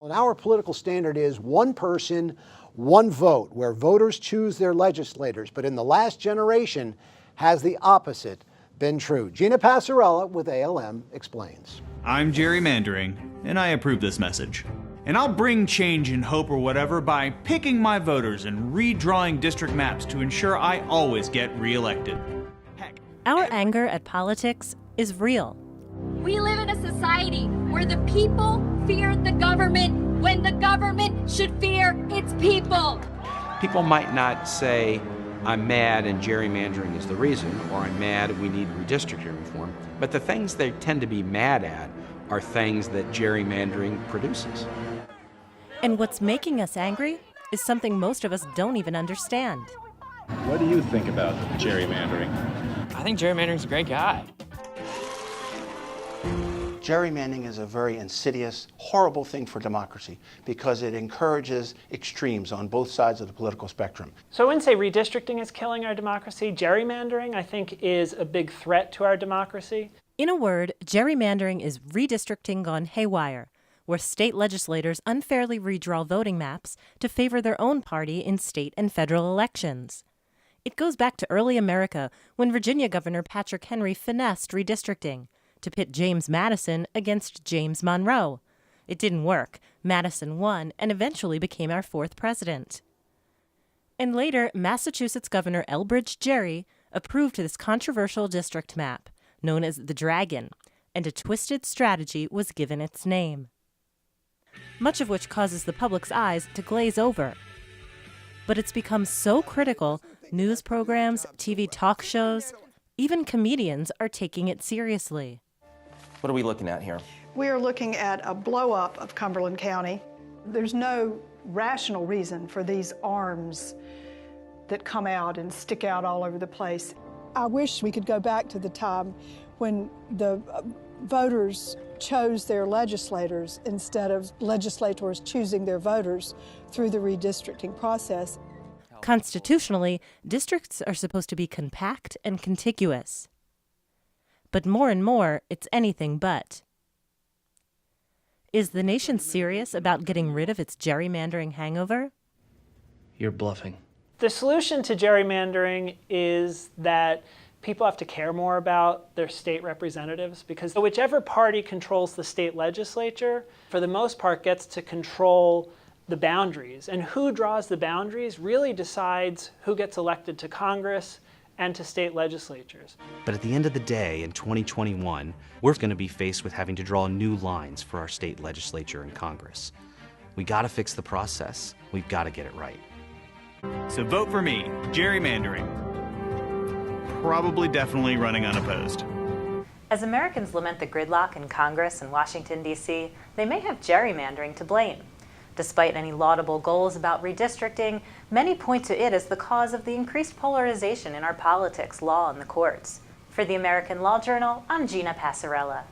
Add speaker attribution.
Speaker 1: And our political standard is one person, one vote, where voters choose their legislators. But in the last generation, has the opposite been true? Gina Passarella with ALM explains.
Speaker 2: I'm gerrymandering, and I approve this message. And I'll bring change and hope or whatever by picking my voters and redrawing district maps to ensure I always get reelected. Heck.
Speaker 3: Our anger at politics is real.
Speaker 4: We live in a society where the people fear the government when the government should fear its people.
Speaker 5: People might not say, I'm mad and gerrymandering is the reason, or I'm mad we need redistricting reform, but the things they tend to be mad at are things that gerrymandering produces.
Speaker 3: And what's making us angry is something most of us don't even understand.
Speaker 6: What do you think about gerrymandering?
Speaker 7: I think gerrymandering's a great guy.
Speaker 8: Gerrymandering is a very insidious, horrible thing for democracy because it encourages extremes on both sides of the political spectrum.
Speaker 9: So I wouldn't say redistricting is killing our democracy. Gerrymandering, I think, is a big threat to our democracy.
Speaker 3: In a word, gerrymandering is redistricting gone haywire, where state legislators unfairly redraw voting maps to favor their own party in state and federal elections. It goes back to early America when Virginia Governor Patrick Henry finessed redistricting to pit James Madison against James Monroe. It didn't work. Madison won and eventually became our fourth president. And later, Massachusetts Governor Elbridge Gerry approved this controversial district map, known as the Dragon, and a twisted strategy was given its name, much of which causes the public's eyes to glaze over. But it's become so critical, news programs, TV talk shows, even comedians are taking it seriously.
Speaker 10: What are we looking at here?
Speaker 11: We are looking at a blow-up of Cumberland County. There's no rational reason for these arms that come out and stick out all over the place. I wish we could go back to the time when the voters chose their legislators instead of legislators choosing their voters through the redistricting process.
Speaker 3: Constitutionally, districts are supposed to be compact and contiguous. But more and more, it's anything but. Is the nation serious about getting rid of its gerrymandering hangover?
Speaker 10: You're bluffing.
Speaker 9: The solution to gerrymandering is that people have to care more about their state representatives, because whichever party controls the state legislature, for the most part, gets to control the boundaries. And who draws the boundaries really decides who gets elected to Congress and to state legislatures.
Speaker 12: But at the end of the day, in 2021, we're going to be faced with having to draw new lines for our state legislature and Congress. We got to fix the process. We've got to get it right.
Speaker 2: So vote for me, gerrymandering. Probably definitely running unopposed.
Speaker 13: As Americans lament the gridlock in Congress and Washington, D.C., they may have gerrymandering to blame. Despite any laudable goals about redistricting, many point to it as the cause of the increased polarization in our politics, law, and the courts. For the American Law Journal, I'm Gina Passarella.